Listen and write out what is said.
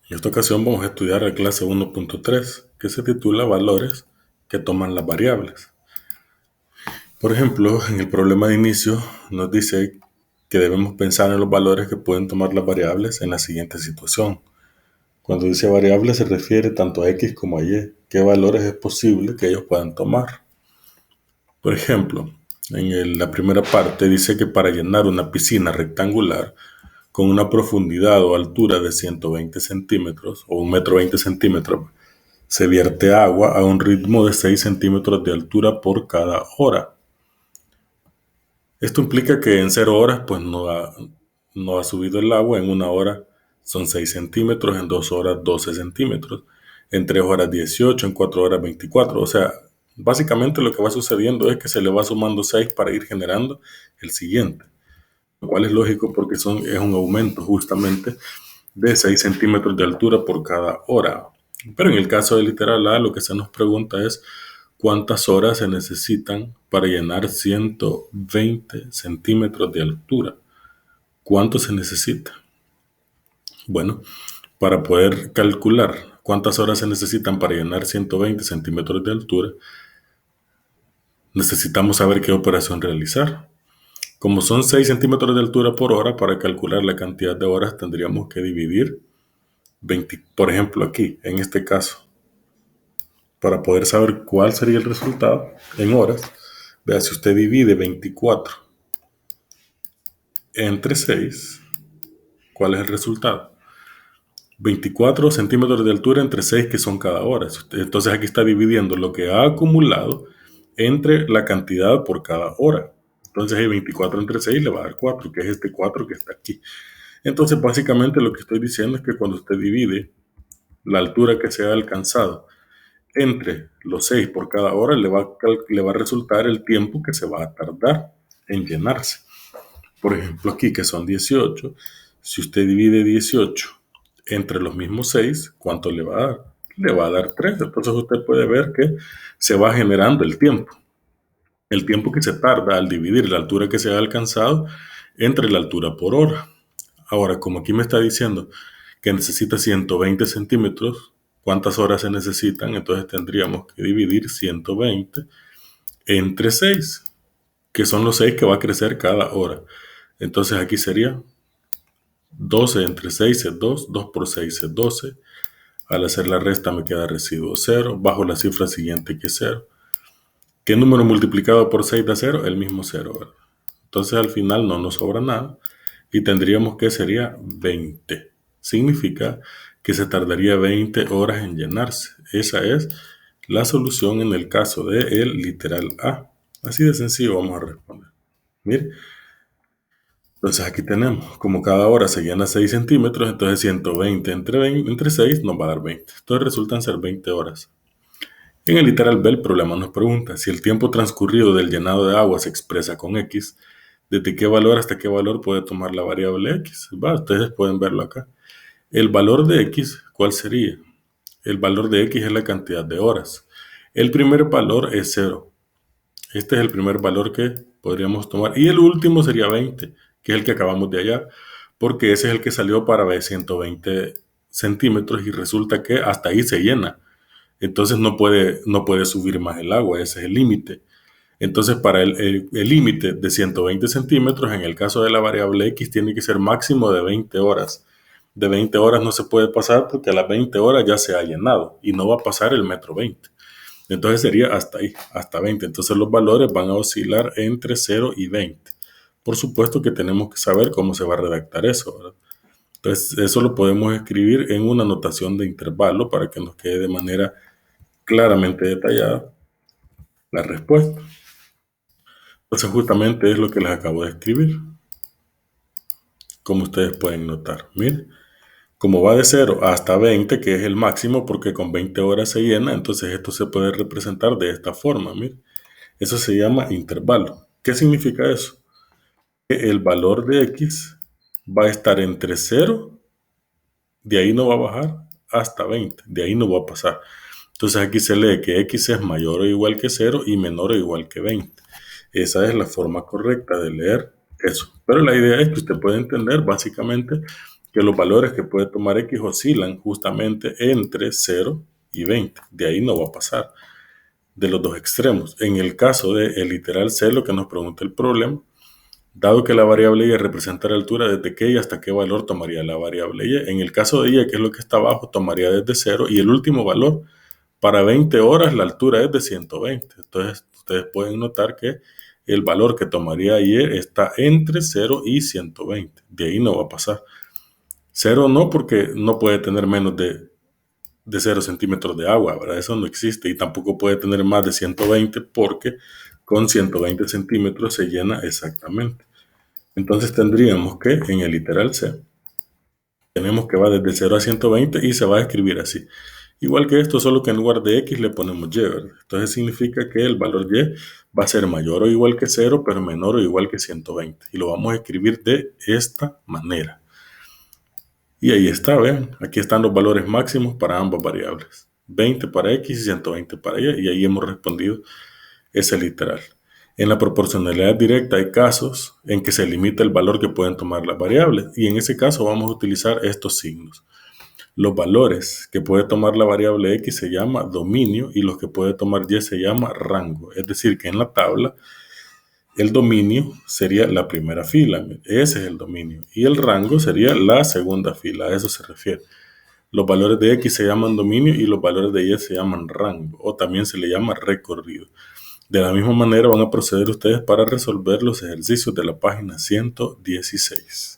En esta ocasión vamos a estudiar la clase 1.3, que se titula Valores que toman las variables. Por ejemplo, en el problema de inicio nos dice que debemos pensar en los valores que pueden tomar las variables en la siguiente situación. Cuando dice variable se refiere tanto a X como a Y. ¿Qué valores es posible que ellos puedan tomar? Por ejemplo, la primera parte dice que para llenar una piscina rectangular con una profundidad o altura de 120 centímetros o 1,20 centímetros, se vierte agua a un ritmo de 6 centímetros de altura por cada hora. Esto implica que en 0 horas pues no ha subido el agua, en 1 hora son 6 centímetros, en 2 horas 12 centímetros, en 3 horas 18, en 4 horas 24. O sea, básicamente lo que va sucediendo es que se le va sumando 6 para ir generando el siguiente, lo cual es lógico porque es un aumento justamente de 6 centímetros de altura por cada hora. Pero en el caso del literal A, lo que se nos pregunta es cuántas horas se necesitan para llenar 120 centímetros de altura. ¿Cuánto se necesita? Bueno, para poder calcular cuántas horas se necesitan para llenar 120 centímetros de altura, necesitamos saber qué operación realizar. Como son 6 centímetros de altura por hora, para calcular la cantidad de horas tendríamos que dividir 20, por ejemplo aquí, en este caso, para poder saber cuál sería el resultado en horas. Vea, si usted divide 24 entre 6, ¿cuál es el resultado? 24 centímetros de altura entre 6, que son cada hora. Entonces aquí está dividiendo lo que ha acumulado entre la cantidad por cada hora. Entonces el 24 entre 6 le va a dar 4, que es este 4 que está aquí. Entonces básicamente lo que estoy diciendo es que cuando usted divide la altura que se ha alcanzado entre los 6 por cada hora, le va a resultar el tiempo que se va a tardar en llenarse. Por ejemplo, aquí que son 18, si usted divide 18 entre los mismos 6, ¿cuánto le va a dar? Le va a dar 3. Entonces usted puede ver que se va generando el tiempo que se tarda al dividir la altura que se ha alcanzado entre la altura por hora. Ahora, como aquí me está diciendo que necesita 120 centímetros, ¿cuántas horas se necesitan? Entonces tendríamos que dividir 120 entre 6, que son los 6 que va a crecer cada hora. Entonces aquí sería 12 entre 6 es 2, 2 por 6 es 12. Al hacer la resta me queda residuo 0, bajo la cifra siguiente que es 0. ¿Qué número multiplicado por 6 da 0? El mismo 0, ¿verdad? Entonces al final no nos sobra nada y tendríamos que sería 20. Significa que se tardaría 20 horas en llenarse. Esa es la solución en el caso del literal A. Así de sencillo vamos a responder. Mire, entonces aquí tenemos, como cada hora se llena 6 centímetros, entonces 120 entre 6 nos va a dar 20. Entonces resultan ser 20 horas. En el literal B el problema nos pregunta si el tiempo transcurrido del llenado de agua se expresa con X, ¿desde qué valor hasta qué valor puede tomar la variable X? Ustedes pueden verlo acá. El valor de X, ¿cuál sería? El valor de X es la cantidad de horas. El primer valor es 0. Este es el primer valor que podríamos tomar. Y el último sería 20, que es el que acabamos de hallar, porque ese es el que salió para 120 centímetros y resulta que hasta ahí se llena. Entonces no puede subir más el agua, ese es el límite. Entonces para el límite de 120 centímetros, en el caso de la variable X, tiene que ser máximo de 20 horas. De 20 horas no se puede pasar porque a las 20 horas ya se ha llenado y no va a pasar el metro 20. Entonces sería hasta ahí, hasta 20. Entonces los valores van a oscilar entre 0 y 20. Por supuesto que tenemos que saber cómo se va a redactar eso, ¿verdad? Entonces eso lo podemos escribir en una notación de intervalo para que nos quede de manera claramente detallada la respuesta. Entonces justamente es lo que les acabo de escribir. Como ustedes pueden notar, miren, como va de 0 hasta 20, que es el máximo porque con 20 horas se llena, entonces esto se puede representar de esta forma, miren. Eso se llama intervalo. ¿Qué significa eso? Que el valor de X va a estar entre 0, de ahí no va a bajar, hasta 20, de ahí no va a pasar. Entonces aquí se lee que X es mayor o igual que 0 y menor o igual que 20. Esa es la forma correcta de leer eso. Pero la idea es que usted puede entender básicamente que los valores que puede tomar X oscilan justamente entre 0 y 20. De ahí no va a pasar de los dos extremos. En el caso del literal C, lo que nos pregunta el problema, dado que la variable y representa la altura, desde qué y hasta qué valor tomaría la variable y. En el caso de y, que es lo que está abajo, tomaría desde 0 y el último valor, para 20 horas la altura es de 120. Entonces ustedes pueden notar que el valor que tomaría y está entre 0 y 120. De ahí no va a pasar. 0 no, porque no puede tener menos de 0 centímetros de agua, ¿verdad? Eso no existe. Y tampoco puede tener más de 120 porque con 120 centímetros se llena exactamente. Entonces tendríamos que en el literal C, tenemos que va desde 0 a 120 y se va a escribir así. Igual que esto, solo que en lugar de X le ponemos Y, ¿verdad? Entonces significa que el valor Y va a ser mayor o igual que 0, pero menor o igual que 120. Y lo vamos a escribir de esta manera. Y ahí está, ¿ven? Aquí están los valores máximos para ambas variables. 20 para X y 120 para Y. Y ahí hemos respondido ese literal. En la proporcionalidad directa hay casos en que se limita el valor que pueden tomar las variables. Y en ese caso vamos a utilizar estos signos. Los valores que puede tomar la variable X se llama dominio y los que puede tomar Y se llama rango. Es decir, que en la tabla el dominio sería la primera fila, ese es el dominio. Y el rango sería la segunda fila, a eso se refiere. Los valores de X se llaman dominio y los valores de Y se llaman rango, o también se le llama recorrido. De la misma manera van a proceder ustedes para resolver los ejercicios de la página 116.